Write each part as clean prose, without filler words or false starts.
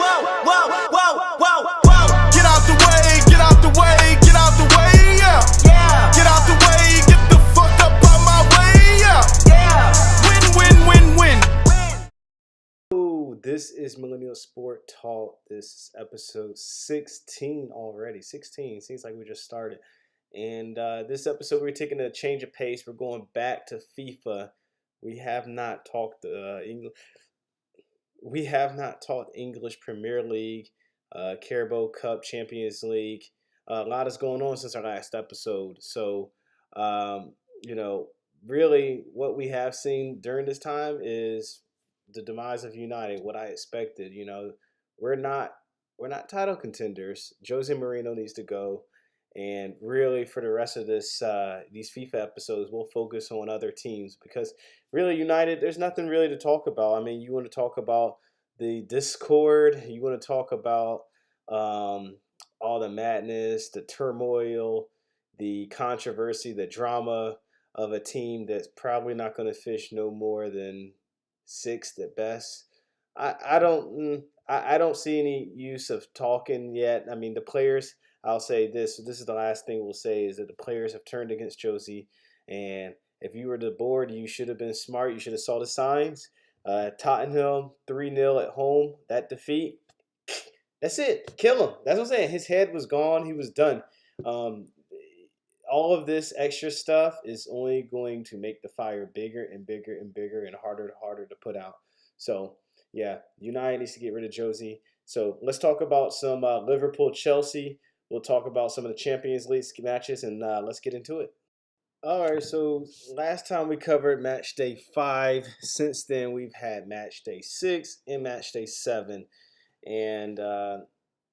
whoa, whoa, whoa, whoa, whoa. Get out the way, get out the way, get out the way, yeah. Yeah. Get out the way, get the fuck up out my way, yeah. Yeah. Win, win, win, win. Ooh, this is Millennial Sport Talk. This is episode 16 already. 16 seems like we just started. And this episode, we're taking a change of pace. We're going back to FIFA. We have not talked English. We have not talked English Premier League, Carabao Cup, Champions League. A lot is going on since our last episode. So, um, you know, really, what we have seen during this time is the demise of United. What I expected. We're not title contenders. Jose Mourinho needs to go. And really, for the rest of these FIFA episodes, we'll focus on other teams because really, United, there's nothing really to talk about. I mean, you want to talk about the discord, you want to talk about all the madness, the turmoil, the controversy, the drama of a team that's probably not going to fish no more than sixth at best. I don't see any use of talking yet. I mean, the players. I'll say this. This is the last thing we'll say is that the players have turned against Josie, and if you were the board, you should have been smart. You should have saw the signs. Tottenham 3-0 at home. That defeat. That's it. Kill him. That's what I'm saying. His head was gone. He was done. Um, all of this extra stuff is only going to make the fire bigger and bigger and bigger and harder to put out. So, yeah, United needs to get rid of Josie. So let's talk about some Liverpool-Chelsea. We'll talk about some of the Champions League matches, and let's get into it. All right, so last time we covered match day 5. Since then, we've had match day 6 and match day 7. And,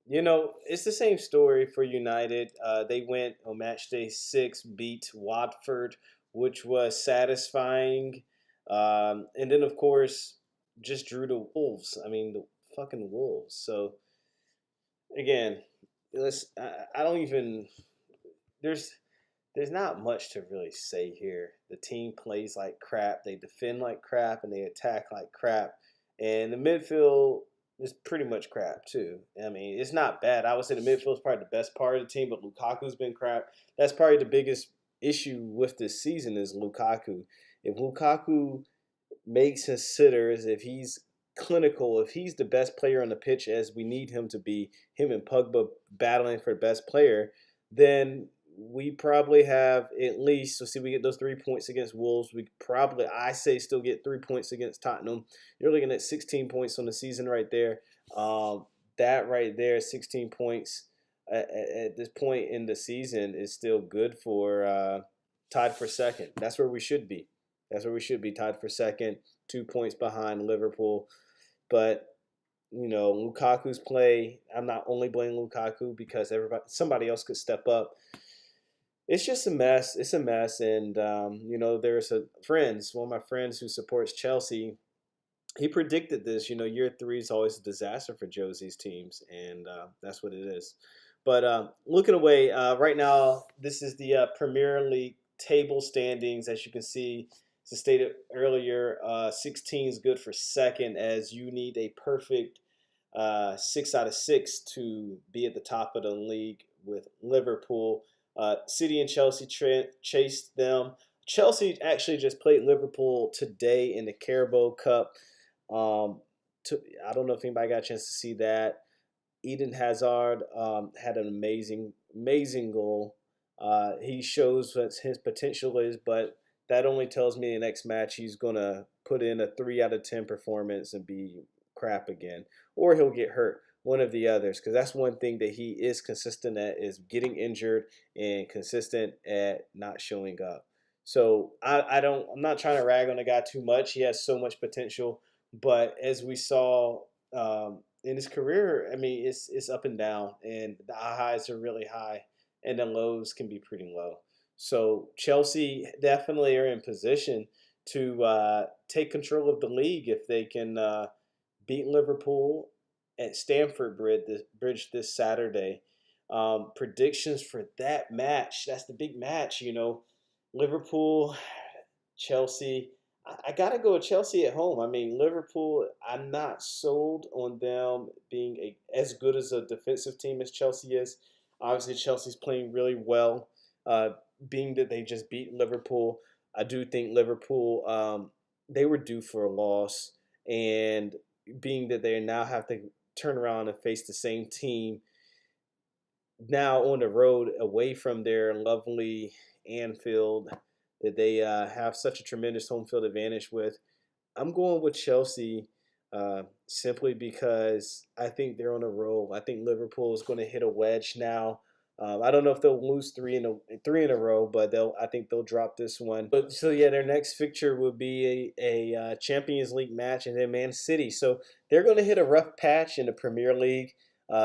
it's the same story for United. They went on match day 6, beat Watford, which was satisfying. And then, of course, just drew the Wolves. I mean, the fucking Wolves. So, again, I don't even. There's not much to really say here. The team plays like crap. They defend like crap, and they attack like crap. And the midfield is pretty much crap too. I mean, it's not bad. I would say the midfield is probably the best part of the team, but Lukaku's been crap. That's probably the biggest issue with this season is Lukaku. If Lukaku makes his sitters, if he's clinical, if he's the best player on the pitch as we need him to be, him and Pogba battling for the best player, then we probably have at least, so see, we get those 3 points against Wolves. We probably, I say, still get 3 points against Tottenham. You're looking at 16 points on the season right there. That right there, 16 points at this point in the season is still good for tied for second. That's where we should be. That's where we should be, tied for second, 2 points behind Liverpool. But Lukaku's play, I'm not only blaming Lukaku because somebody else could step up. It's just a mess. It's a mess. And, there's one of my friends who supports Chelsea. He predicted this. Year 3 is always a disaster for Josie's teams. And that's what it is. But looking away, right now, this is the Premier League table standings. As you can see, as I stated earlier, 16 is good for second as you need a perfect 6 out of 6 to be at the top of the league with Liverpool. City and Chelsea chased them. Chelsea actually just played Liverpool today in the Carabao Cup. I don't know if anybody got a chance to see that. Eden Hazard had an amazing goal. He shows what his potential is, but that only tells me the next match he's going to put in a 3 out of 10 performance and be crap again. Or he'll get hurt, one of the others, because that's one thing that he is consistent at is getting injured and consistent at not showing up. So I'm not trying to rag on the guy too much. He has so much potential. But as we saw in his career, I mean, it's up and down. And the highs are really high and the lows can be pretty low. So Chelsea definitely are in position to take control of the league if they can beat Liverpool at Stamford Bridge this Saturday. Predictions for that match. That's the big match, Liverpool, Chelsea. I gotta go with Chelsea at home. I mean, Liverpool, I'm not sold on them being as good as a defensive team as Chelsea is. Obviously, Chelsea's playing really well. Uh, Being that they just beat Liverpool, I do think Liverpool, they were due for a loss, and being that they now have to turn around and face the same team now on the road away from their lovely Anfield that they have such a tremendous home field advantage with. I'm going with Chelsea simply because I think they're on a roll. I think Liverpool is going to hit a wedge now. I don't know if they'll lose three in a row, but I think they'll drop this one. But so yeah, their next fixture will be a Champions League match, and then Man City. So they're going to hit a rough patch in the Premier League.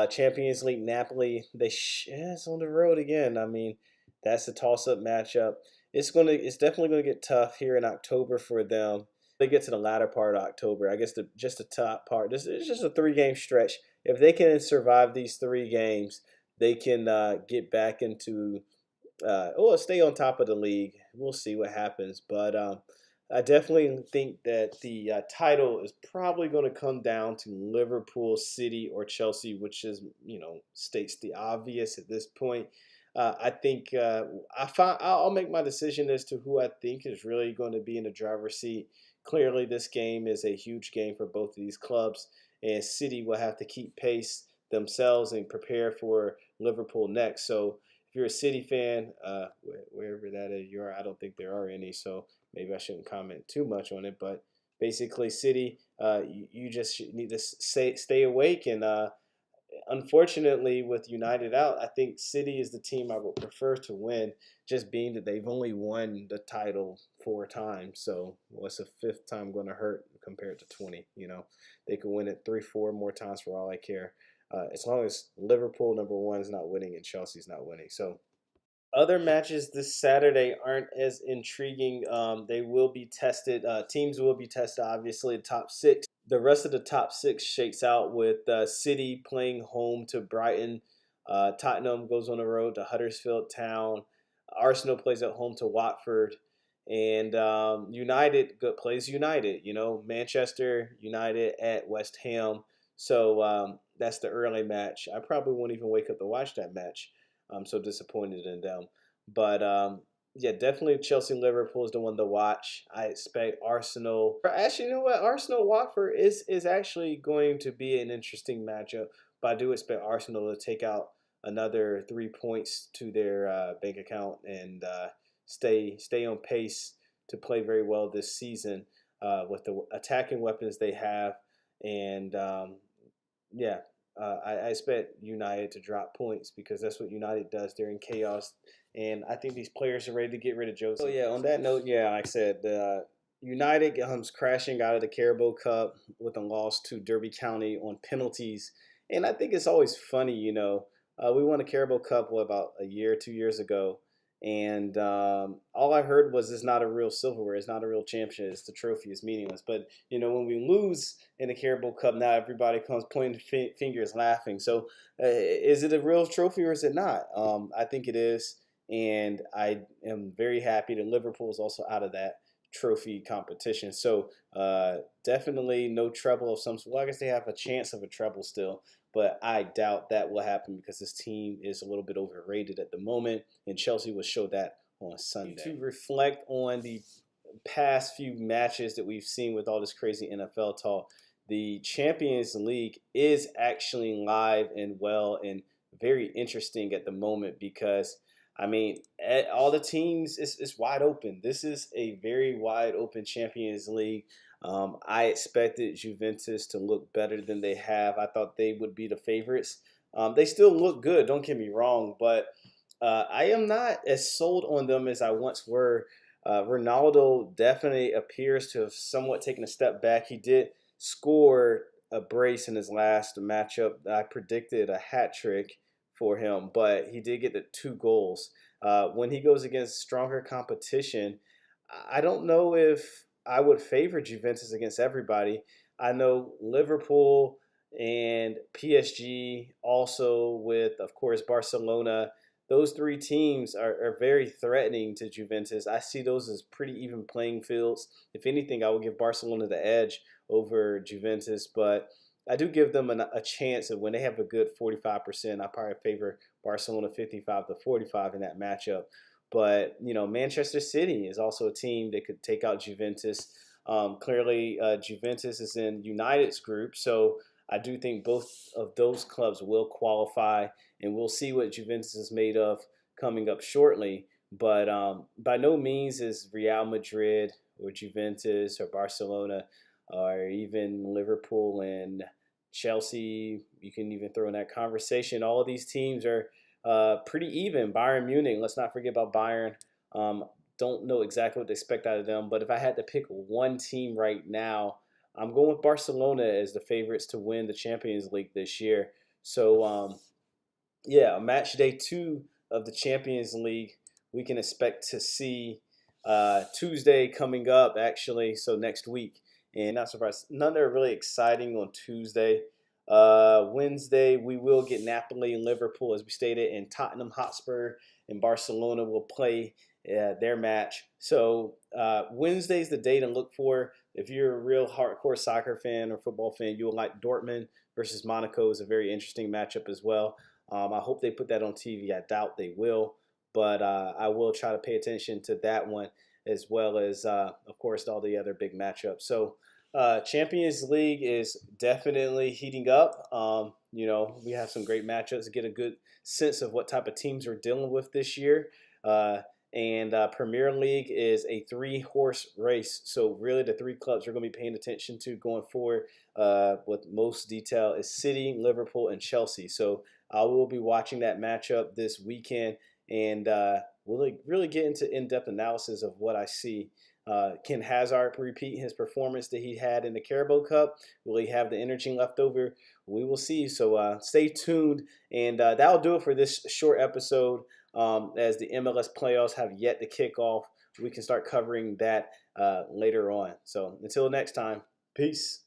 Champions League, Napoli. It's on the road again. I mean, that's a toss-up matchup. It's definitely gonna get tough here in October for them. They get to the latter part of October. I guess just the top part. This is just a 3 game stretch. If they can survive these 3 games, they can get back into stay on top of the league. We'll see what happens, but I definitely think that the title is probably going to come down to Liverpool, City, or Chelsea, which is states the obvious at this point. I think I'll make my decision as to who I think is really going to be in the driver's seat. Clearly, this game is a huge game for both of these clubs, and City will have to keep pace themselves and prepare for Liverpool next. So, if you're a City fan, wherever that is, I don't think there are any, so maybe I shouldn't comment too much on it. But basically, City, you just need to stay awake and unfortunately, with United out, I think City is the team I would prefer to win, just being that they've only won the title 4 times. So what's a fifth time going to hurt compared to 20? They could win it 3, 4 more times for all I care. As long as Liverpool, number one, is not winning and Chelsea's not winning. So other matches this Saturday aren't as intriguing. They will be tested. Teams will be tested, obviously, the top 6. The rest of the top 6 shakes out with City playing home to Brighton. Tottenham goes on the road to Huddersfield Town. Arsenal plays at home to Watford. And United plays United. Manchester United at West Ham. So that's the early match. I probably won't even wake up to watch that match. I'm so disappointed in them. But yeah, definitely Chelsea and Liverpool is the one to watch. I expect Arsenal. Actually, you know what? Arsenal Watford is actually going to be an interesting matchup. But I do expect Arsenal to take out another 3 points to their bank account and stay on pace to play very well this season with the attacking weapons they have. And yeah, I expect United to drop points because that's what United does during chaos. And I think these players are ready to get rid of Jose. So yeah, on that note, yeah, like I said, United comes crashing out of the Carabao Cup with a loss to Derby County on penalties. And I think it's always funny, we won a Carabao Cup about a year, 2 years ago. And all I heard was it's not a real silverware. It's not a real championship. It's the trophy. It's meaningless. But, when we lose in the Carabao Cup, now everybody comes pointing fingers laughing. So is it a real trophy or is it not? I think it is. And I am very happy that Liverpool is also out of that trophy competition. So definitely no treble of some sort. Well, I guess they have a chance of a treble still, but I doubt that will happen because this team is a little bit overrated at the moment, and Chelsea will show that on Sunday. To reflect on the past few matches that we've seen with all this crazy NFL talk, the Champions League is actually live and well and very interesting at the moment because all the teams, it's wide open. This is a very wide open Champions League. I expected Juventus to look better than they have. I thought they would be the favorites. They still look good, don't get me wrong, but I am not as sold on them as I once were. Ronaldo definitely appears to have somewhat taken a step back. He did score a brace in his last matchup. I predicted a hat trick for him, but he did get the 2 goals. When he goes against stronger competition, I don't know if I would favor Juventus against everybody. I know Liverpool and PSG, also with, of course, Barcelona. those three teams are very threatening to Juventus. I see those as pretty even playing fields. If anything, I would give Barcelona the edge over Juventus, but I do give them a chance of when they have a good 45%. I probably favor Barcelona 55 to 45 in that matchup. But Manchester City is also a team that could take out Juventus. Clearly, Juventus is in United's group, so I do think both of those clubs will qualify, and we'll see what Juventus is made of coming up shortly. But by no means is Real Madrid or Juventus or Barcelona or even Liverpool and Chelsea. You can even throw in that conversation. All of these teams are pretty even. Bayern Munich, let's not forget about Bayern. Don't know exactly what to expect out of them, but if I had to pick one team right now, I'm going with Barcelona as the favorites to win the Champions League this year. So, yeah, match day 2 of the Champions League, we can expect to see Tuesday coming up, actually, so next week. And not surprised, none that are really exciting on Tuesday. Wednesday, we will get Napoli and Liverpool, as we stated, and Tottenham Hotspur and Barcelona will play their match. So Wednesday's the day to look for. If you're a real hardcore soccer fan or football fan, you'll like Dortmund versus Monaco. Is a very interesting matchup as well. I hope they put that on TV. I doubt they will, but I will try to pay attention to that one as well as, of course, all the other big matchups. So Champions League is definitely heating up. We have some great matchups to get a good sense of what type of teams we're dealing with this year. And Premier League is a 3-horse race. So really the 3 clubs we're going to be paying attention to going forward with most detail is City, Liverpool, and Chelsea. So I will be watching that matchup this weekend, and we'll really get into in-depth analysis of what I see. Can Hazard repeat his performance that he had in the Carabao Cup? Will he have the energy left over? We will see. So stay tuned, and that'll do it for this short episode. As the MLS playoffs have yet to kick off, we can start covering that later on. So until next time, peace.